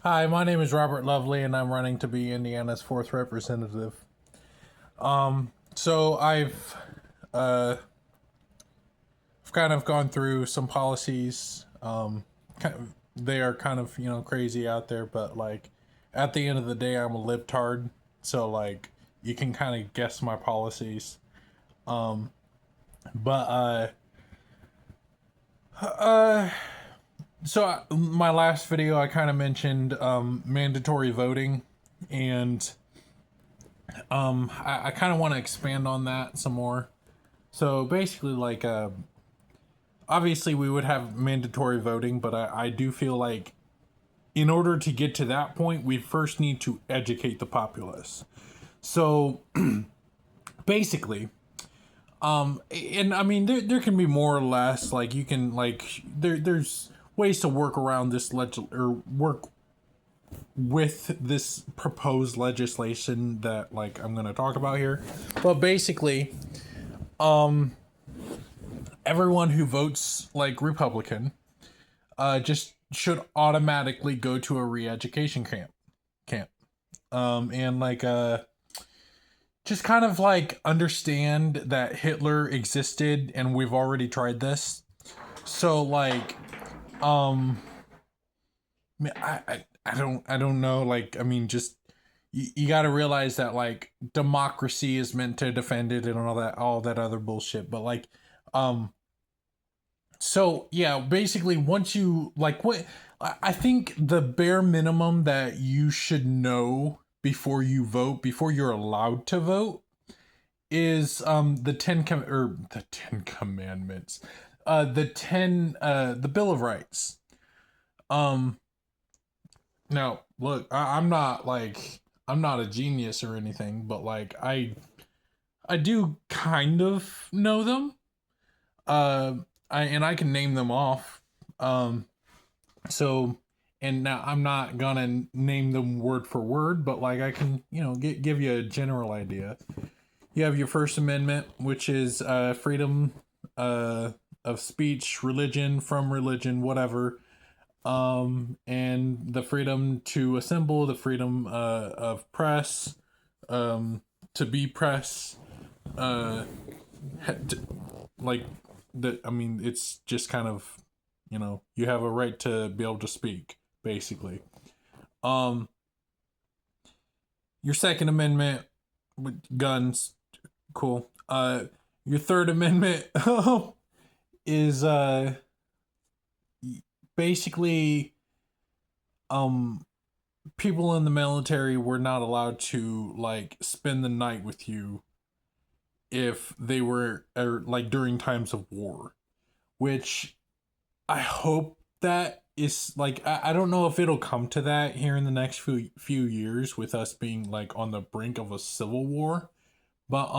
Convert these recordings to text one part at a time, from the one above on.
Hi, my name is Robert Lovely, and I'm running to be Indiana's fourth representative. So uh, I've kind of gone through some policies. They are kind of crazy out there, but like at the end of the day, I'm a libtard, so like you can kind of guess my policies. But uh, my last video, I kind of mentioned mandatory voting, and I kind of want to expand on that some more. So basically, like, obviously, we would have mandatory voting, but I do feel like in order to get to that point, we first need to educate the populace. So basically, and I mean, there can be more or less, like, you can, like, there's ways to work around this or work with this proposed legislation that, like, I'm going to talk about here. But basically, everyone who votes like Republican just should automatically go to a re-education camp and like just kind of like understand that Hitler existed and we've already tried this. So like um I don't know, like, I mean, just you got to realize that like democracy is meant to defend it and all that other bullshit, but like um so yeah, basically, once you like what I think the bare minimum that you should know before you vote, before you're allowed to vote, is the Ten Commandments, the Bill of Rights. Um, Now look, I'm not a genius or anything, but like I do kind of know them. Uh, I can name them off. Um, So, and now I'm not gonna name them word for word, but like I can, give you a general idea. You have your First Amendment, which is freedom uh, of speech, religion, from religion, whatever, and the freedom to assemble, the freedom of press, um, to be press, uh, like that. I mean, it's just kind of, you have a right to be able to speak, basically. Um, your Second Amendment with guns, cool. Your Third Amendment is basically um people in the military were not allowed to like spend the night with you if they were like during times of war, which I hope that is like I don't know if it'll come to that here in the next few years with us being like on the brink of a civil war. But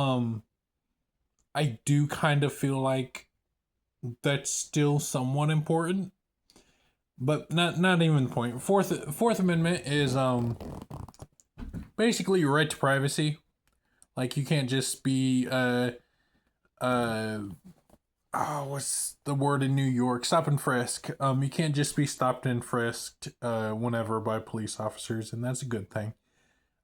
I do kind of feel like that's still somewhat important. But not even the point. Fourth Amendment is basically your right to privacy. Like, you can't just be uh what's the word in New York? Stop and frisk. You can't just be stopped and frisked whenever by police officers, and that's a good thing.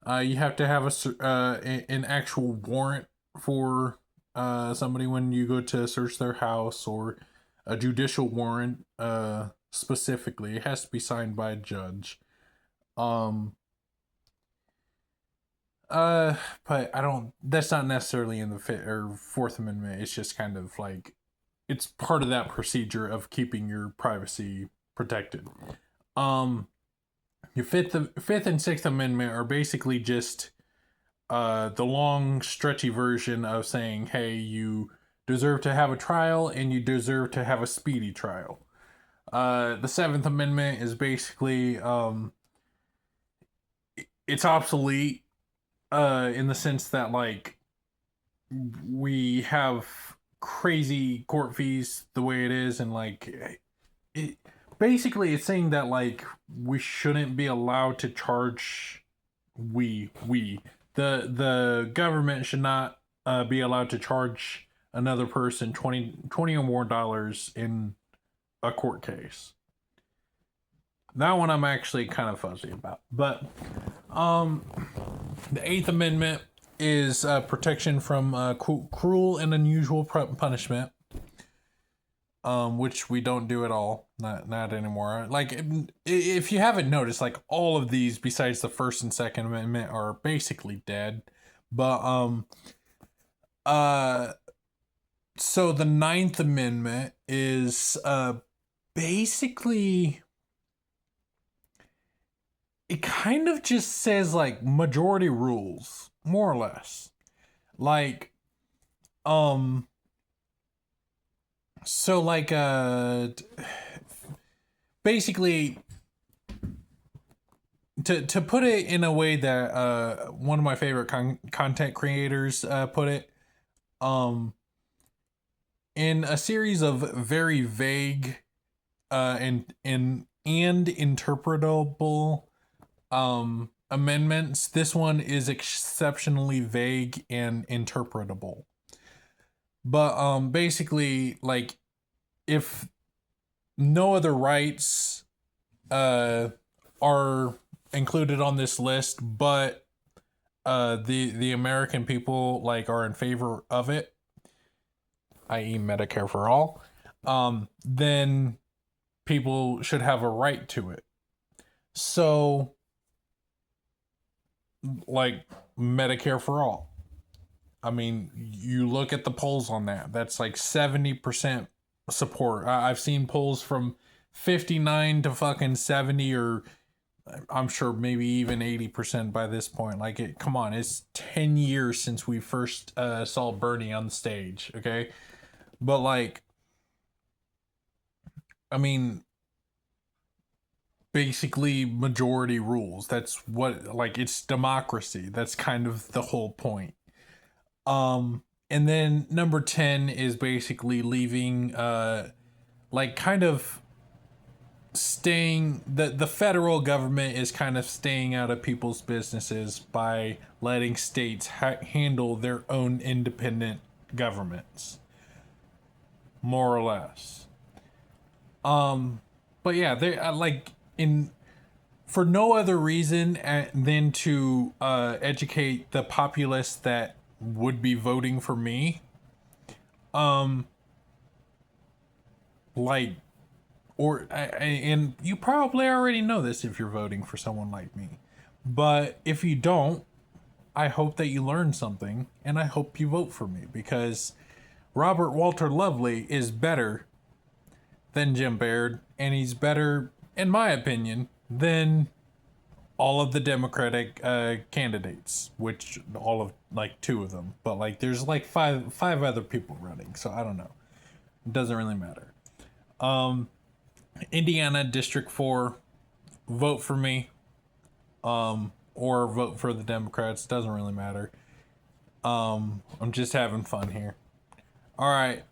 You have to have an actual warrant for somebody when you go to search their house, or a judicial warrant specifically. It has to be signed by a judge. Um, uh, but I don't. That's not necessarily in the Fifth or Fourth Amendment. It's just kind of like it's part of that procedure of keeping your privacy protected. Um, your Fifth and Sixth Amendment are basically just the long, stretchy version of saying, "Hey, you deserve to have a trial, and you deserve to have a speedy trial." The Seventh Amendment is basically it's obsolete in the sense that like we have crazy court fees the way it is, and like it basically it's saying that like we shouldn't be allowed to charge we the government should not be allowed to charge another person 20 or more dollars in a court case. that one I'm actually kind of fuzzy about. But the Eighth Amendment is protection from cruel and unusual punishment, which we don't do at all. Not anymore. Like, if you haven't noticed, like, all of these besides the First and Second Amendment are basically dead. But so the Ninth Amendment is basically, it kind of just says like majority rules, more or less. Like, so like basically, to put it in a way that one of my favorite content creators put it, in a series of very vague and interpretable amendments, this one is exceptionally vague and interpretable. But basically, like, if no other rights are included on this list, but the American people like are in favor of it, i.e. Medicare for all, then people should have a right to it. So, like, Medicare for all. I mean, you look at the polls on that. That's like 70% support. I've seen polls from 59 to fucking 70, or I'm sure maybe even 80% by this point. Like, come on, it's 10 years since we first saw Bernie on the stage, okay? But like, I mean, basically majority rules. That's what, like, it's democracy. That's kind of the whole point. And then number 10 is basically leaving like kind of staying, the federal government is kind of staying out of people's businesses by letting states handle their own independent governments, more or less. But yeah, they like, in, for no other reason than to educate the populace that would be voting for me. Like, or and you probably already know this if you're voting for someone like me, but if you don't, I hope that you learn something, and I hope you vote for me, because Robert Walter Lovely is better than Jim Baird, and he's better, in my opinion, than all of the Democratic candidates, which all of, like, two of them, but like there's like five other people running, so I don't know. It doesn't really matter. Indiana District 4, vote for me, or vote for the Democrats. Doesn't really matter. I'm just having fun here. All right.